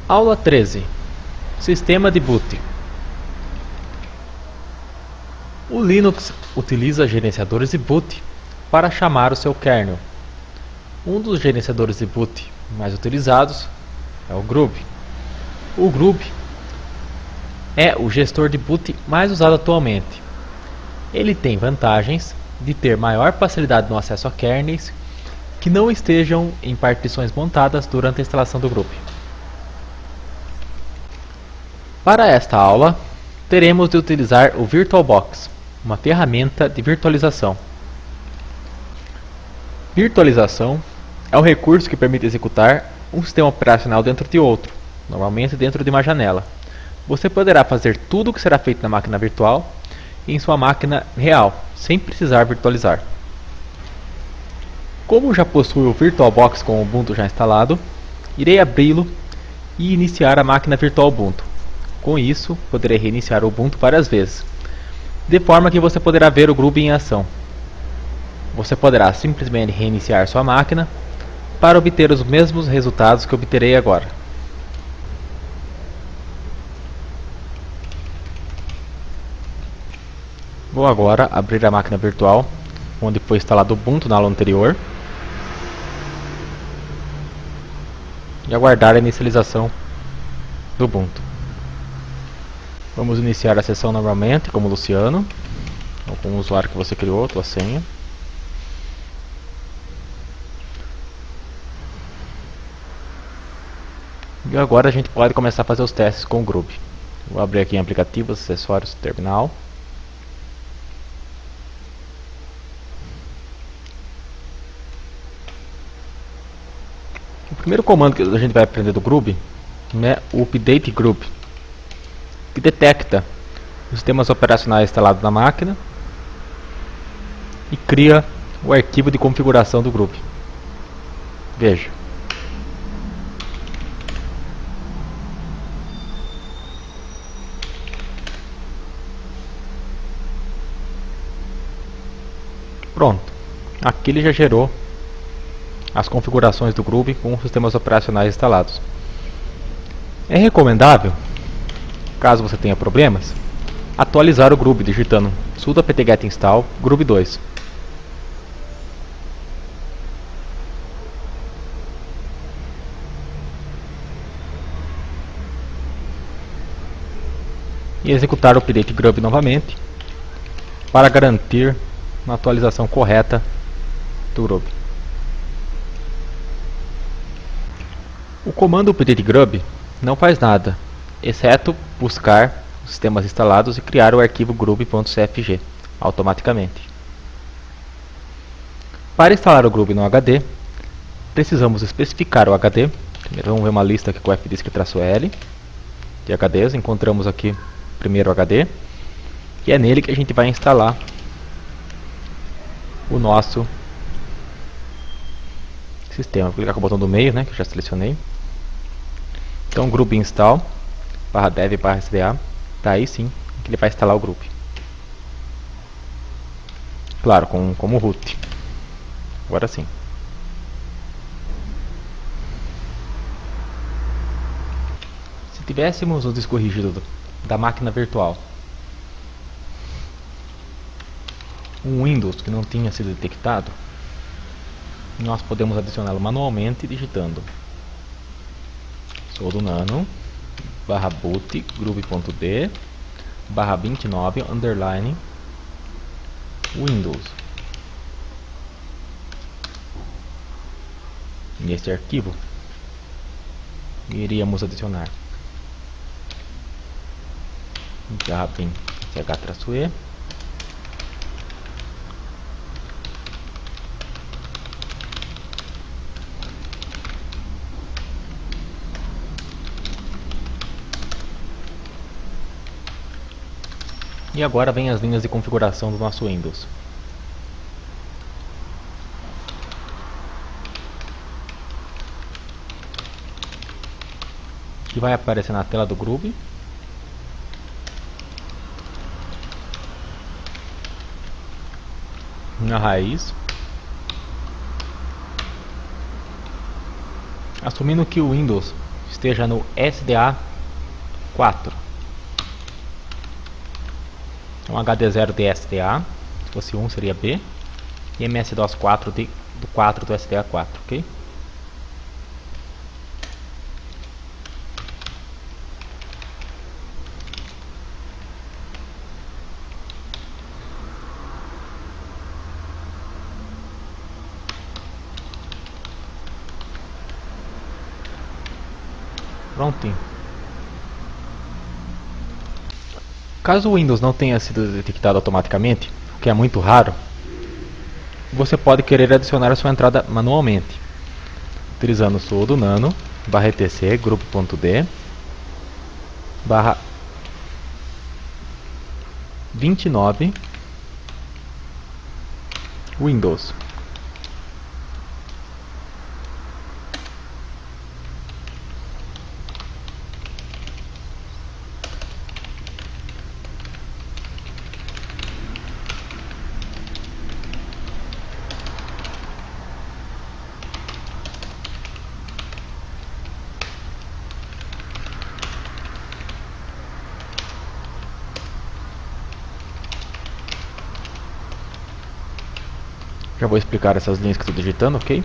Aula 13. Sistema de boot. O Linux utiliza gerenciadores de boot para chamar o seu kernel. Um dos gerenciadores de boot mais utilizados é o Grub. O Grub é o gestor de boot mais usado atualmente. Ele tem vantagens de ter maior facilidade no acesso a kernels que não estejam em partições montadas durante a instalação do Grub. Para esta aula, teremos de utilizar o VirtualBox, uma ferramenta de virtualização. Virtualização é um recurso que permite executar um sistema operacional dentro de outro, normalmente dentro de uma janela. Você poderá fazer tudo o que será feito na máquina virtual em sua máquina real, sem precisar virtualizar. Como já possui o VirtualBox com o Ubuntu já instalado, irei abri-lo e iniciar a máquina virtual Ubuntu. Com isso, poderei reiniciar o Ubuntu várias vezes, de forma que você poderá ver o Grub em ação. Você poderá simplesmente reiniciar sua máquina para obter os mesmos resultados que obterei agora. Vou agora abrir a máquina virtual, onde foi instalado o Ubuntu na aula anterior, e aguardar a inicialização do Ubuntu. Vamos iniciar a sessão normalmente, como Luciano, ou com o usuário que você criou, tua senha. E agora a gente pode começar a fazer os testes com o Grub. Vou abrir aqui em aplicativos, acessórios, terminal. O primeiro comando que a gente vai aprender do Grub é o update Grub, que detecta os sistemas operacionais instalados na máquina e cria o arquivo de configuração do Grub. Veja. Pronto. Aqui ele já gerou as configurações do Grub com os sistemas operacionais instalados. É recomendável, caso você tenha problemas, atualizar o Grub digitando sudo apt-get install grub 2. E executar o update grub novamente para garantir uma atualização correta do Grub. O comando update grub não faz nada, exceto buscar os sistemas instalados e criar o arquivo grub.cfg automaticamente. Para instalar o Grub no HD, precisamos especificar o HD. Primeiro vamos ver uma lista aqui com o fdisk-L de HDs. Encontramos aqui o primeiro HD, e é nele que a gente vai instalar o nosso sistema. Vou clicar com o botão do meio, que eu já selecionei. Então, grub install /dev/sda, daí sim que ele vai instalar o Grub. Claro, como root. Agora sim. Se tivéssemos o disco rígido da máquina virtual, um Windows que não tinha sido detectado, nós podemos adicioná-lo manualmente digitando sudo nano /boot grub.d /29 underline Windows. Neste arquivo iríamos adicionar bin ch-e e agora vem as linhas de configuração do nosso Windows. Que vai aparecer na tela do Grub. Na raiz. Assumindo que o Windows esteja no SDA 4. Então HD0 de SDA, se fosse 1 seria B, e MS-DOS 4 do 4 do SDA 4, ok? Prontinho. Caso o Windows não tenha sido detectado automaticamente, o que é muito raro, você pode querer adicionar a sua entrada manualmente, utilizando o sudo nano /etc grupo.d /29 Windows. Já vou explicar essas linhas que estou digitando, ok?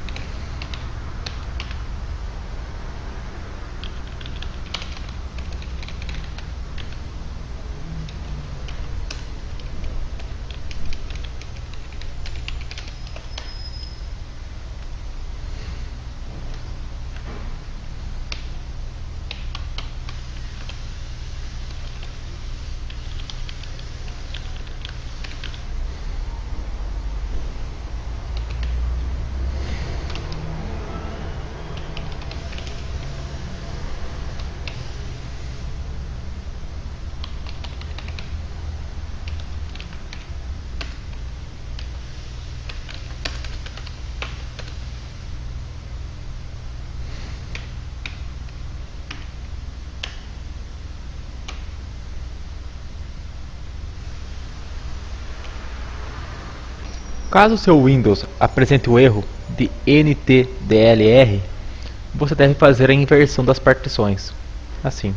Caso seu Windows apresente o erro de NTDLR, você deve fazer a inversão das partições, assim.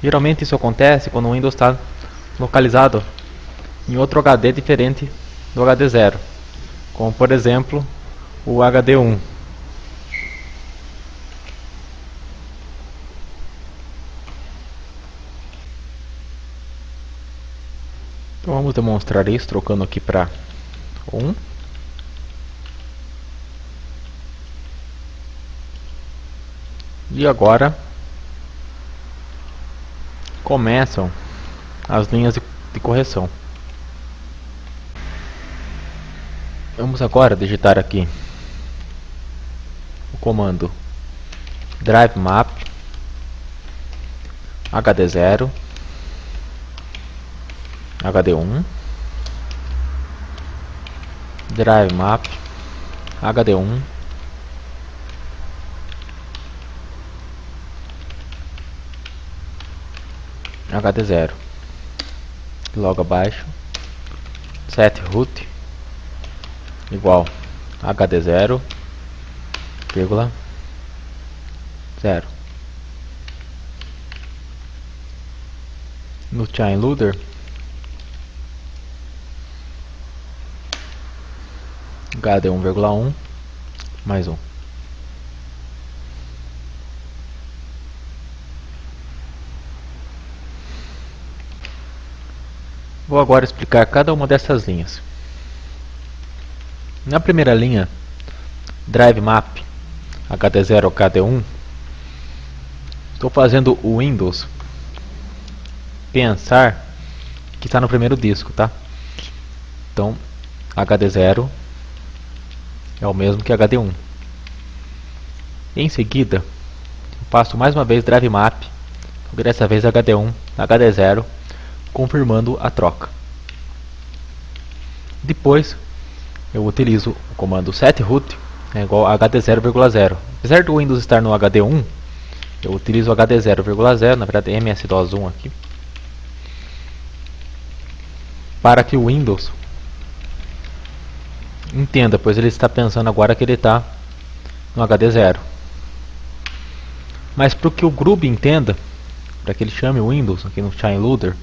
Geralmente isso acontece quando o Windows está localizado em outro HD diferente do HD 0, como por exemplo o HD 1. Então vamos demonstrar isso trocando aqui para 1. E agora começam as linhas de correção. Vamos agora digitar aqui o comando drive map HD0 HD1 drive map HD1 HD0, logo abaixo set root igual HD0, vírgula 0. No chain loader HD1,1 mais 1. Vou agora explicar cada uma dessas linhas. Na primeira linha, drive map HD0 HD1, estou fazendo o Windows pensar que está no primeiro disco, tá? Então, HD0 é o mesmo que HD1. Em seguida, eu passo mais uma vez drive map, dessa vez HD1, HD0, confirmando a troca. Depois, eu utilizo o comando setroot igual a HD0,0. Apesar do Windows estar no HD1, eu utilizo HD0,0, na verdade MS-DOS 1 aqui, para que o Windows entenda, pois ele está pensando agora que ele está no HD0. Mas para que o Grub entenda, para que ele chame o Windows aqui no Shine Loader,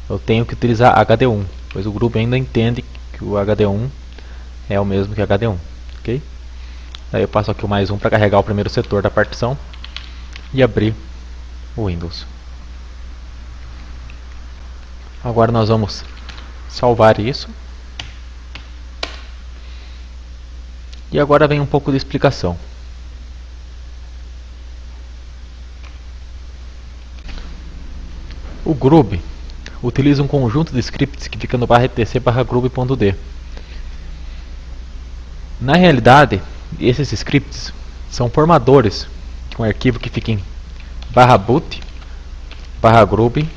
eu tenho que utilizar HD1, pois o Grub ainda entende que o HD1 é o mesmo que HD1, ok? Daí eu passo aqui o mais um para carregar o primeiro setor da partição e abrir o Windows. Agora nós vamos salvar isso. E agora vem um pouco de explicação. O Grub utiliza um conjunto de scripts que fica no /etc/grub.d. Na realidade, esses scripts são formadores de um arquivo que fica em /boot, /grub,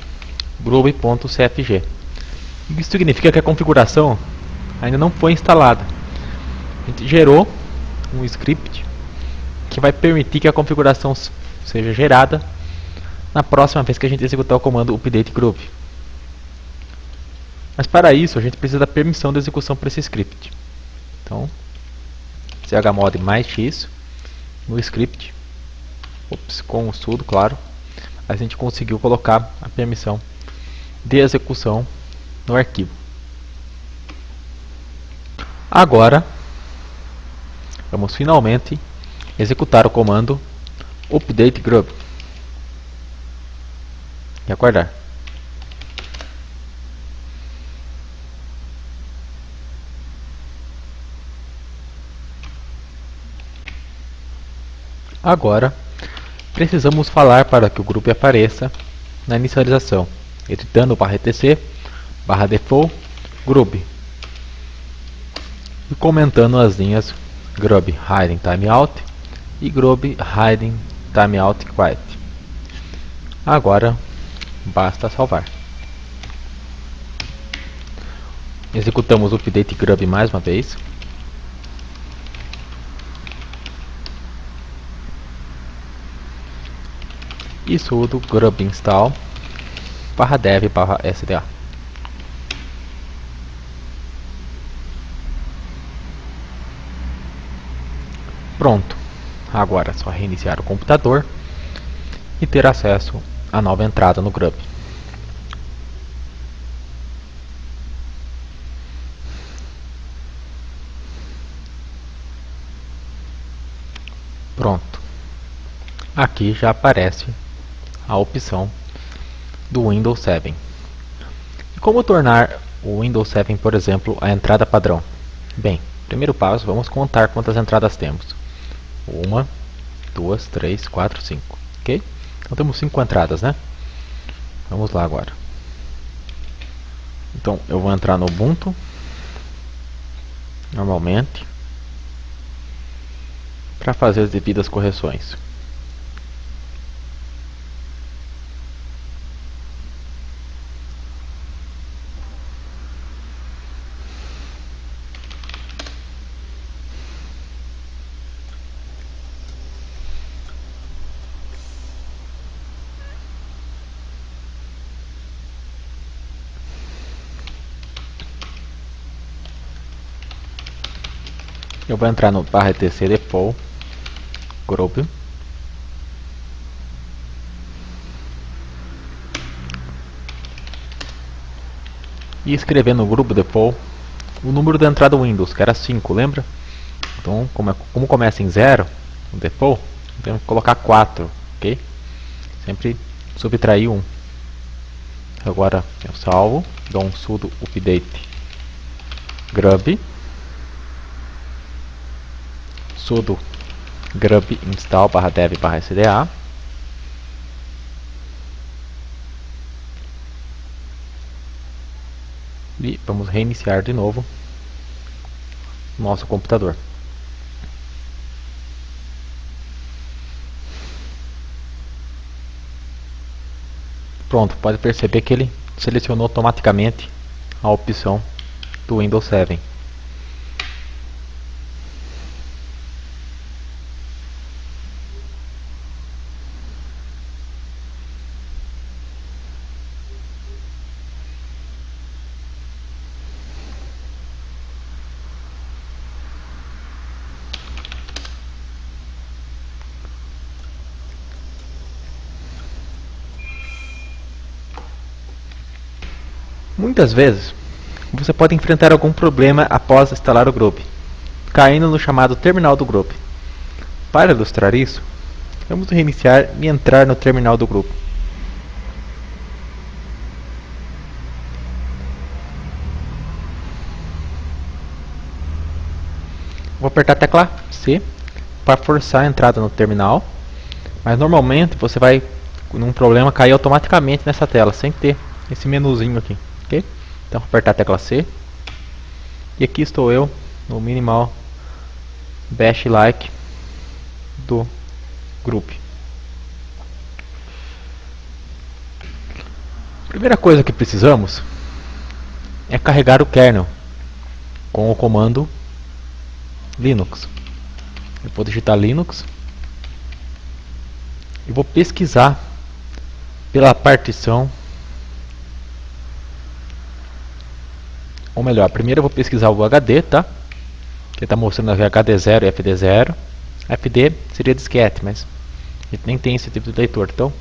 grub.cfg. Isso significa que a configuração ainda não foi instalada. A gente gerou um script que vai permitir que a configuração seja gerada na próxima vez que a gente executar o comando update grub. Mas para isso a gente precisa da permissão de execução para esse script. Então, chmod mais x no script, com o sudo, claro, a gente conseguiu colocar a permissão de execução no arquivo. Agora, vamos finalmente executar o comando update grub e aguardar. Agora, precisamos falar para que o grub apareça na inicialização, editando /etc, /default, grub e comentando as linhas grub hiding timeout e grub hiding timeout quiet. Agora basta salvar. Executamos o update grub mais uma vez. E sudo grub install /dev/sda. Pronto. Agora é só reiniciar o computador e ter acesso à nova entrada no grub. Pronto. Aqui já aparece a opção do Windows 7. E como tornar o Windows 7, por exemplo, a entrada padrão? Bem, primeiro passo, vamos contar quantas entradas temos. 1, 2, 3, 4, 5. Ok? Então temos 5 entradas, né? Vamos lá agora. Então eu vou entrar no Ubuntu, normalmente, para fazer as devidas correções. Eu vou entrar no /etc default grub e escrever no grupo default o número da entrada Windows, que era 5, lembra? Então, como começa em 0, o default, temos que colocar 4, ok? Sempre subtrair 1. Agora eu salvo, dou um sudo update grub, sudo grub install /dev/sda. E vamos reiniciar de novo o nosso computador. Pronto, pode perceber que ele selecionou automaticamente a opção do Windows 7. Muitas vezes, você pode enfrentar algum problema após instalar o Grub, caindo no chamado terminal do Grub. Para ilustrar isso, vamos reiniciar e entrar no terminal do Grub. Vou apertar a tecla C para forçar a entrada no terminal, mas normalmente você vai, num problema, cair automaticamente nessa tela, sem ter esse menuzinho aqui, ok? Então vou apertar a tecla C, e aqui estou eu no minimal bash like do Grub. A primeira coisa que precisamos é carregar o kernel com o comando Linux. Eu vou digitar Linux e vou pesquisar pela partição, ou melhor, primeiro eu vou pesquisar o HD, tá? Que está mostrando aqui HD0 e FD0. FD seria disquete, mas a gente nem tem esse tipo de leitor. Então,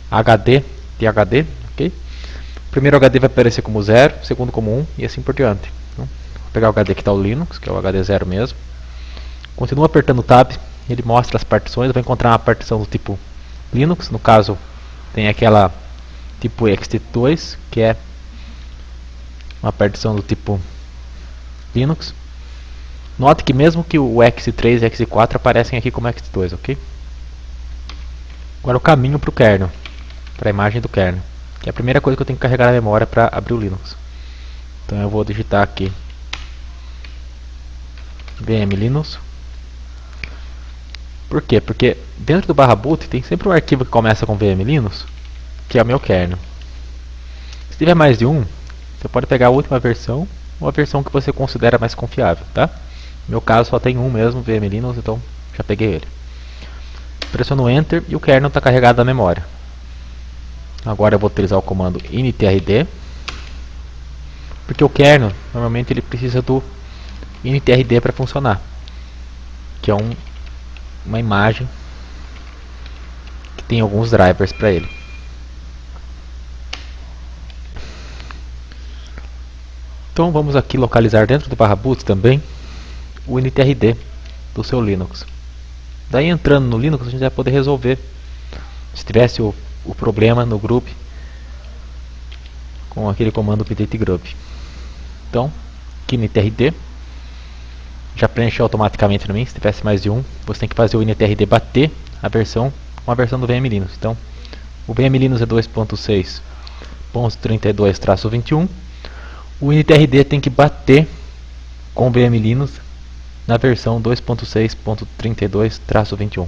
HD e HD, ok? O primeiro HD vai aparecer como 0, o segundo como 1 e assim por diante. Então, vou pegar o HD que está o Linux, que é o HD0 mesmo. Continua apertando o Tab, ele mostra as partições. Vai encontrar uma partição do tipo Linux, no caso tem aquela tipo ext2, que é uma partição do tipo Linux. Note que mesmo que o ext3 e o ext4 aparecem aqui como ext2, ok? Agora o caminho para o kernel, para a imagem do kernel, que é a primeira coisa que eu tenho que carregar na memória para abrir o Linux. Então eu vou digitar aqui vm linux. Por quê? Porque dentro do /boot tem sempre um arquivo que começa com vm linux, que é o meu kernel. Se tiver mais de um, você pode pegar a última versão ou a versão que você considera mais confiável, tá? No meu caso só tem um mesmo, vm linux, então já peguei ele. Pressiono Enter e o kernel está carregado na memória. Agora eu vou utilizar o comando initrd, porque o kernel normalmente ele precisa do initrd para funcionar, que é uma imagem que tem alguns drivers para ele. Então vamos aqui localizar dentro do /boot também o initrd do seu Linux. Daí entrando no Linux a gente vai poder resolver se tivesse o problema no Grub com aquele comando update grub. Então aqui initrd já preencheu automaticamente para mim. Se tivesse mais de um, você tem que fazer o initrd bater a versão com a versão do vm linux. Então o vm linux é 2.6.32-21. O initrd tem que bater com o vm linux na versão 2.6.32-21,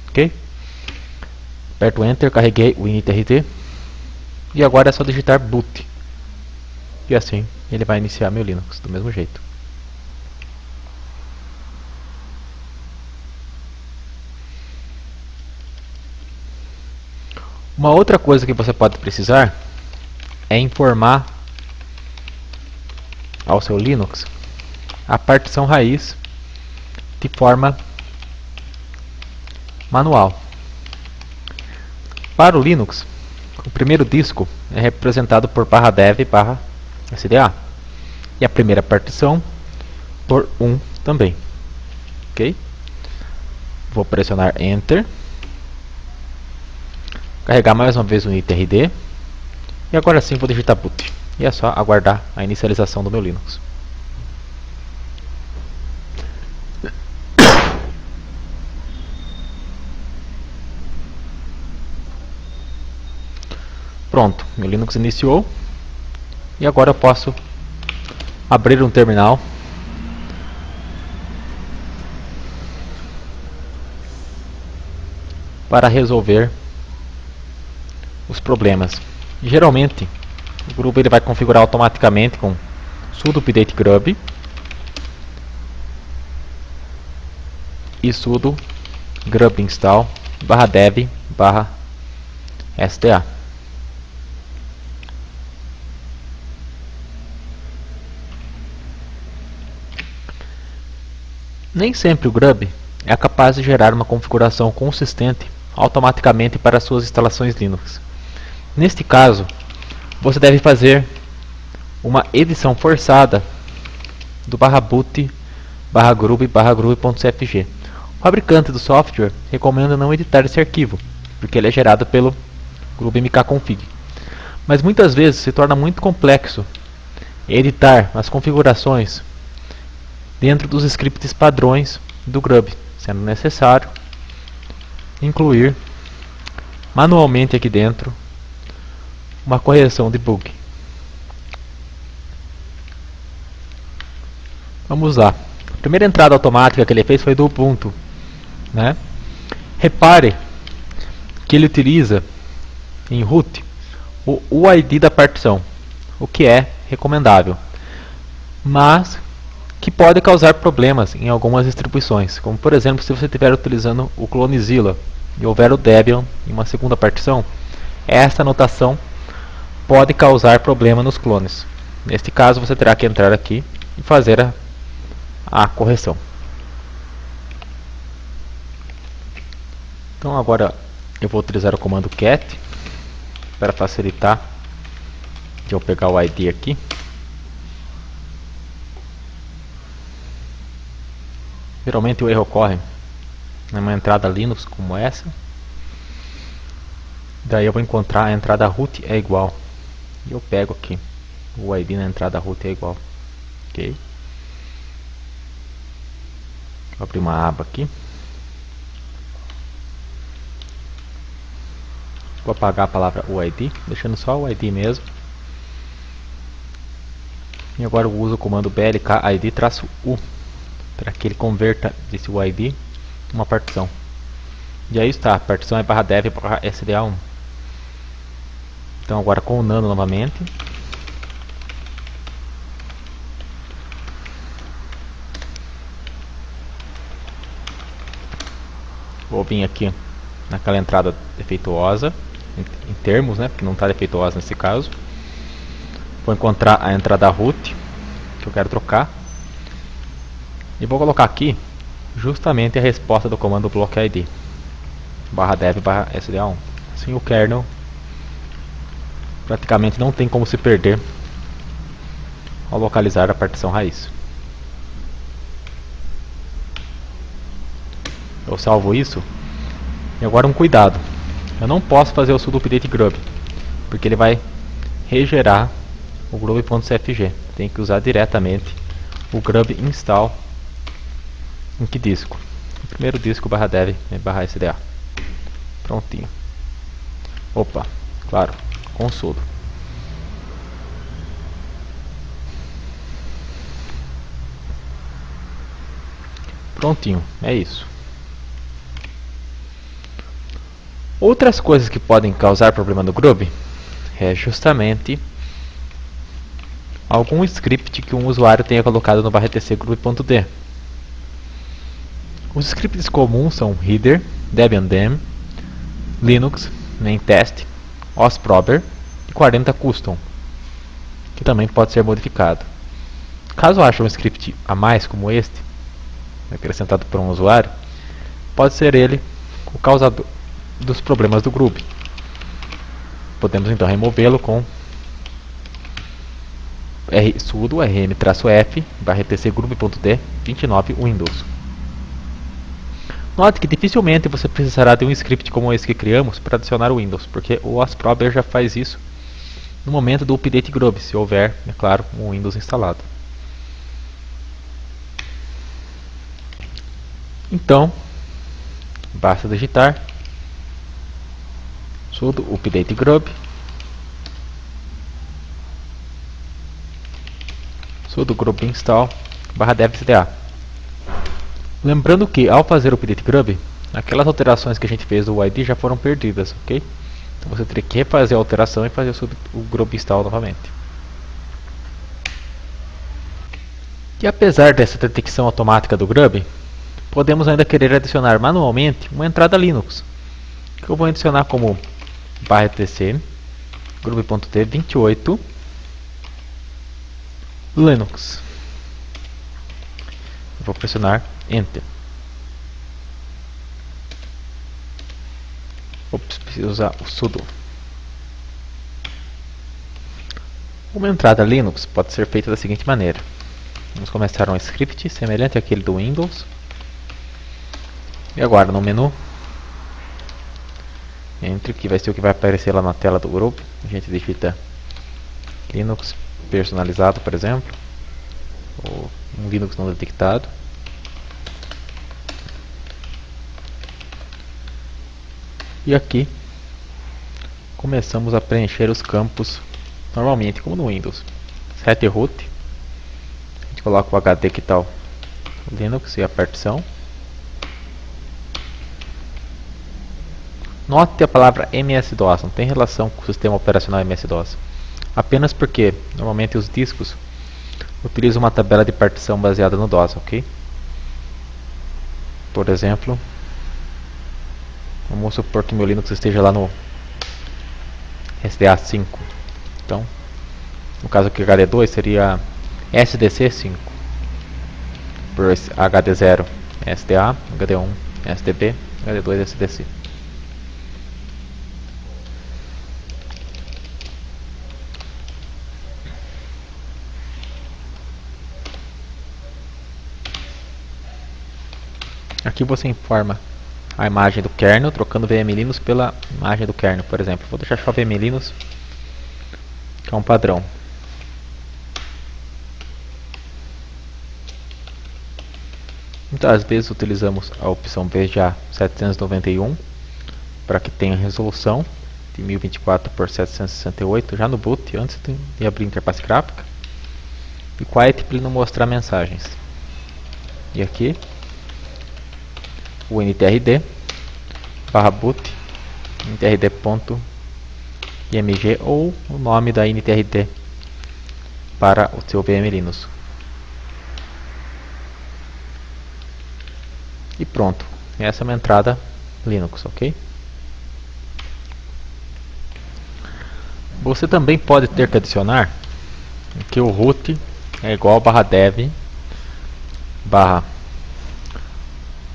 ok? Aperto Enter, carreguei o initrd e agora é só digitar boot e assim ele vai iniciar meu Linux do mesmo jeito. Uma outra coisa que você pode precisar é informar ao seu Linux a partição raiz de forma manual. Para o Linux, o primeiro disco é representado por /dev/sda e a primeira partição por 1 também, ok? Vou pressionar Enter, carregar mais uma vez o initrd e agora sim vou digitar boot e é só aguardar a inicialização do meu Linux. Pronto, meu Linux iniciou e agora eu posso abrir um terminal para resolver os problemas. Geralmente o Grub ele vai configurar automaticamente com sudo update grub e sudo grub install /dev/sda. Nem sempre o Grub é capaz de gerar uma configuração consistente automaticamente para suas instalações Linux. Neste caso, você deve fazer uma edição forçada do /boot /groove.cfg. O fabricante do software recomenda não editar esse arquivo, porque ele é gerado pelo groove mkconfig. Mas muitas vezes se torna muito complexo editar as configurações dentro dos scripts padrões do Grub, sendo necessário incluir manualmente aqui dentro uma correção de bug. Vamos lá. A primeira entrada automática que ele fez foi do Ubuntu, né? Repare que ele utiliza em root o UID da partição, o que é recomendável, mas que pode causar problemas em algumas distribuições, como por exemplo se você estiver utilizando o Clonezilla e houver o Debian em uma segunda partição, essa anotação pode causar problema nos clones. Neste caso você terá que entrar aqui e fazer a correção. Então agora eu vou utilizar o comando cat para facilitar de eu pegar o ID aqui. Geralmente o erro ocorre numa entrada Linux como essa. Daí eu vou encontrar a entrada root é igual. E eu pego aqui. O ID na entrada root é igual. Ok. Vou abrir uma aba aqui. Vou apagar a palavra UID, deixando só o ID mesmo. E agora eu uso o comando blkid-u para que ele converta esse UID em uma partição. E aí está, a partição é /dev/sda1. Então agora com o nano novamente. Vou vir aqui naquela entrada defeituosa, em termos, né, porque não está defeituosa nesse caso. Vou encontrar a entrada root que eu quero trocar. E vou colocar aqui justamente a resposta do comando blockid /dev/sda1. Assim o kernel praticamente não tem como se perder ao localizar a partição raiz. Eu salvo isso. E agora um cuidado. Eu não posso fazer o sudo update grub, porque ele vai regerar o groove.cfg. Tem que usar diretamente o grub install em que disco? O primeiro disco /dev/sda. Prontinho. Opa, claro, com sudo. Prontinho, é isso. Outras coisas que podem causar problema no Groove é justamente algum script que um usuário tenha colocado no /etc groove.d. Os scripts comuns são header, debian-dem, linux, main-test, osprober e 40 custom, que também pode ser modificado. Caso ache um script a mais como este, acrescentado por um usuário, pode ser ele o causador dos problemas do Groove. Podemos então removê-lo com sudo rm-f /etc groove.d 29 Windows. Note que dificilmente você precisará de um script como esse que criamos para adicionar o Windows, porque o osprober já faz isso no momento do update Groove, se houver, é claro, um Windows instalado. Então, basta digitar sudo update grub sudo grub install /dev/sda. Lembrando que ao fazer o update grub, aquelas alterações que a gente fez do UID já foram perdidas, ok? Então você teria que refazer a alteração e fazer o grub install novamente. E apesar dessa detecção automática do grub, podemos ainda querer adicionar manualmente uma entrada Linux, que eu vou adicionar como /etc groove.t 28 Linux. Vou pressionar Enter. Ops, preciso usar o sudo. Uma entrada Linux pode ser feita da seguinte maneira. Vamos começar um script semelhante àquele do Windows. E agora no menu, entre, que vai ser o que vai aparecer lá na tela do grupo, a gente digita Linux personalizado, por exemplo, ou um Linux não detectado. E aqui começamos a preencher os campos normalmente, como no Windows. Set root, a gente coloca o HD que está o Linux e a partição. Note a palavra MS-DOS, não tem relação com o sistema operacional MS-DOS. Apenas porque, normalmente, os discos utilizam uma tabela de partição baseada no DOS, ok? Por exemplo, vamos supor que meu Linux esteja lá no SDA 5. Então, no caso aqui HD2 seria SDC 5. Por HD0 SDA, HD1 SDB, HD2 SDC. Aqui você informa a imagem do kernel, trocando VM-Linux pela imagem do kernel, por exemplo. Vou deixar só VM-Linux, que é um padrão. Muitas vezes utilizamos a opção VGA 791 para que tenha resolução de 1024 por 768 já no boot, antes de abrir a interface gráfica. E Quiet para ele não mostrar mensagens. E aqui o ntrd /boot ntrd.img ou o nome da ntrd para o seu VM-Linux. E pronto, essa é uma entrada Linux, ok? Você também pode ter que adicionar que o root é igual /dev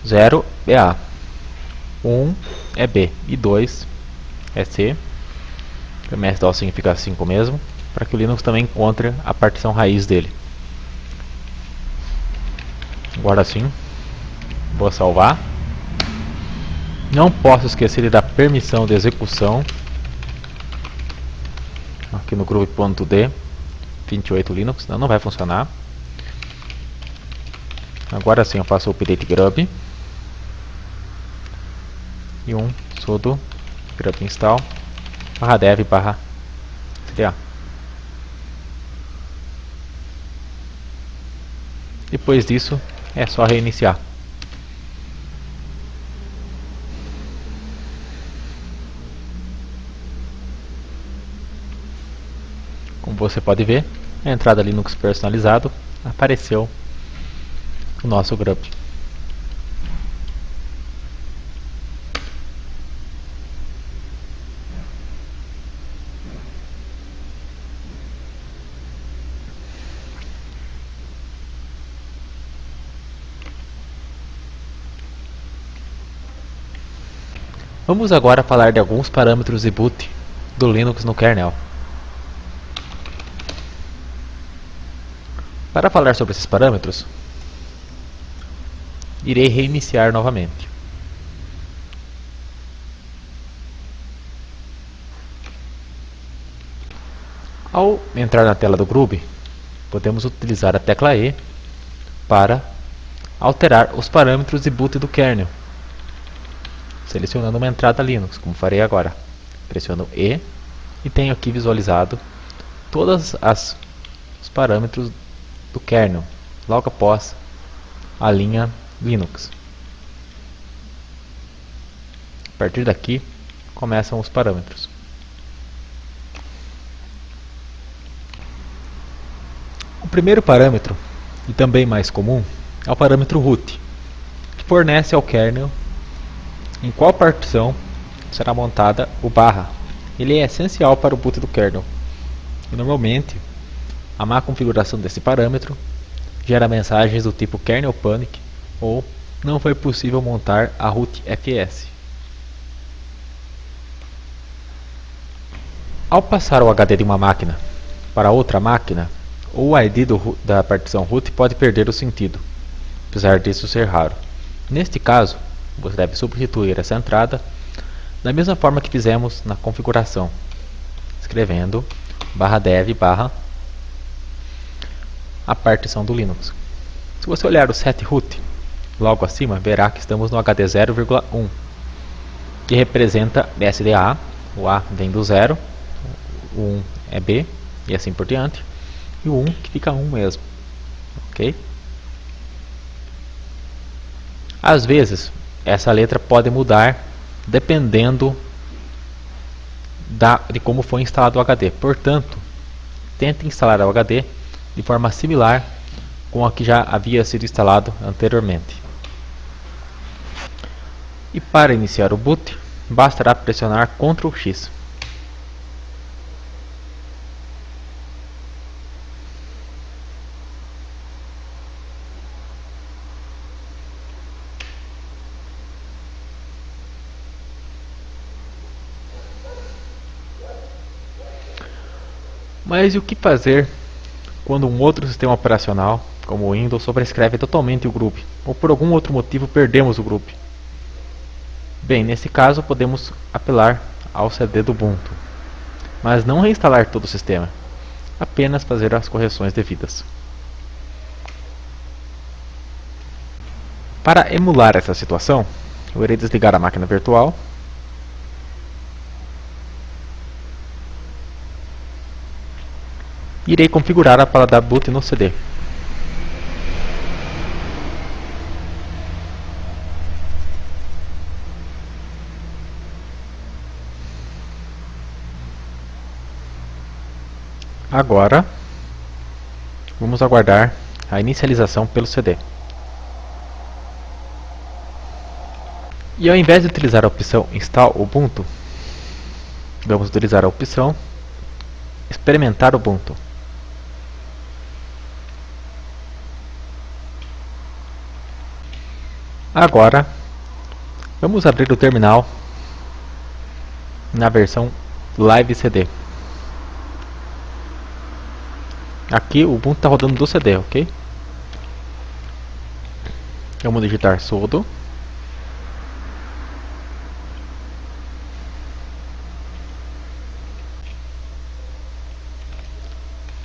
0 é A, 1 é B e 2 é C. O MS-DOS significa 5 mesmo, para que o Linux também encontre a partição raiz dele. Agora sim, vou salvar. Não posso esquecer de dar permissão de execução aqui no groove.d 28 Linux, não vai funcionar. Agora sim eu faço o update grub e um sudo grub install /dev /cda. Depois disso é só reiniciar. Como você pode ver, a entrada Linux personalizado apareceu o nosso grub. Vamos agora falar de alguns parâmetros de boot do Linux no kernel. Para falar sobre esses parâmetros, irei reiniciar novamente. Ao entrar na tela do Groove, podemos utilizar a tecla E para alterar os parâmetros de boot do kernel, selecionando uma entrada Linux, como farei agora. Pressiono E e tenho aqui visualizado todos os parâmetros do kernel, logo após a linha Linux. A partir daqui começam os parâmetros. O primeiro parâmetro, e também mais comum, é o parâmetro root, que fornece ao kernel em qual partição será montada o barra. Ele é essencial para o boot do kernel. E normalmente, a má configuração desse parâmetro gera mensagens do tipo kernel panic ou não foi possível montar a root fs. Ao passar o HD de uma máquina para outra máquina, o ID da partição root pode perder o sentido, apesar disso ser raro. Neste caso, você deve substituir essa entrada da mesma forma que fizemos na configuração, escrevendo /dev/ a partição do Linux. Se você olhar o set root logo acima, verá que estamos no HD 0,1, que representa SDA. O A vem do 0, o 1 é B e assim por diante, e o 1 que fica 1 mesmo, ok? Às vezes essa letra pode mudar dependendo de como foi instalado o HD. Portanto, tente instalar o HD de forma similar com a que já havia sido instalado anteriormente. E para iniciar o boot, bastará pressionar Ctrl X. Mas e o que fazer quando um outro sistema operacional, como o Windows, sobrescreve totalmente o GRUB, ou por algum outro motivo perdemos o GRUB? Bem, nesse caso podemos apelar ao CD do Ubuntu, mas não reinstalar todo o sistema, apenas fazer as correções devidas. Para emular essa situação, eu irei desligar a máquina virtual e irei configurar para dar boot no CD. Agora, vamos aguardar a inicialização pelo CD. E ao invés de utilizar a opção Install Ubuntu, vamos utilizar a opção Experimentar Ubuntu. Agora, vamos abrir o terminal na versão Live CD. Aqui o Ubuntu está rodando do CD, ok? Vamos digitar sudo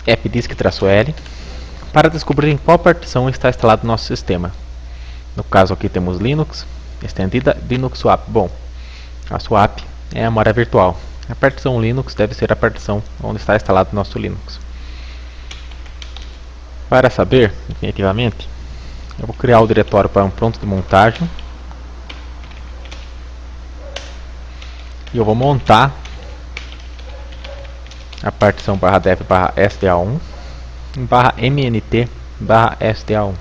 fdisk-l para descobrir em qual partição está instalado nosso sistema. No caso aqui temos Linux, estendida Linux Swap. Bom, a Swap é a memória virtual. A partição Linux deve ser a partição onde está instalado nosso Linux. Para saber, definitivamente, eu vou criar o diretório para um pronto de montagem. E eu vou montar a partição /dev /sda1 em /mnt /sda1.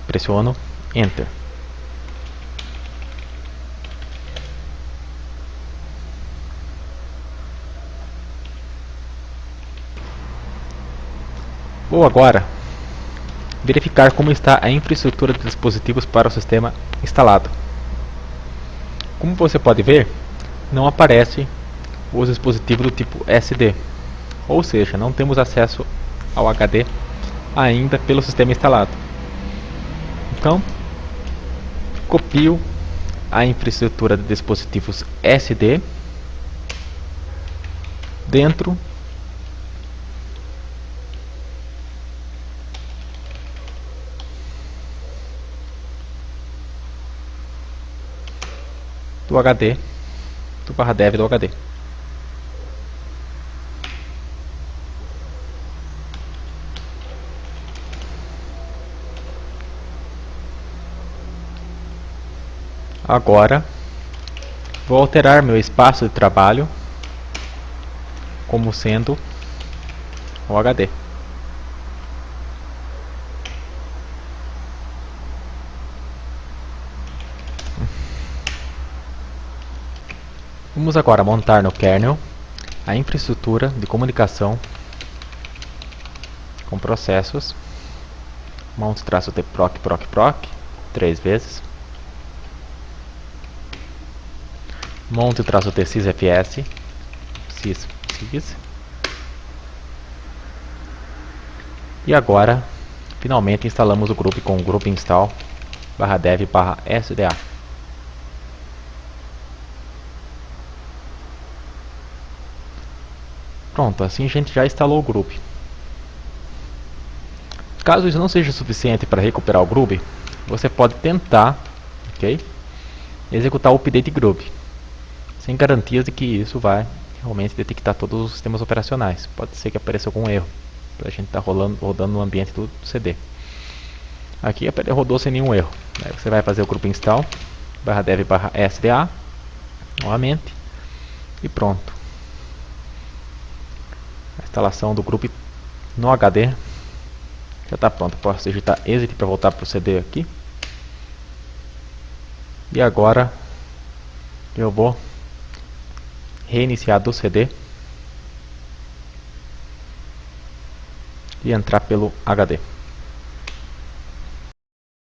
Pressiono Enter. Vou agora verificar como está a infraestrutura de dispositivos para o sistema instalado. Como você pode ver, não aparece os dispositivos do tipo SD, ou seja, não temos acesso ao HD ainda pelo sistema instalado. Então, copio a infraestrutura de dispositivos SD dentro do HD, do /dev do HD. Agora vou alterar meu espaço de trabalho como sendo o HD. Vamos agora montar no kernel a infraestrutura de comunicação com processos. Mount-t proc 3 vezes. Mount-t sysfs sys. E agora, finalmente instalamos o Groovy com o groovy install /dev/sda. Pronto, assim a gente já instalou o Groovy. Caso isso não seja suficiente para recuperar o Groovy, você pode tentar, ok, executar o update Groovy, sem garantias de que isso vai realmente detectar todos os sistemas operacionais. Pode ser que apareça algum erro, para a gente estar rodando no ambiente do CD. Aqui rodou sem nenhum erro. Aí você vai fazer o groovy install /dev/sda novamente e pronto. A instalação do groovy no HD já está pronta. Posso digitar exit para voltar para o CD aqui. E agora eu vou reiniciar do CD e entrar pelo HD.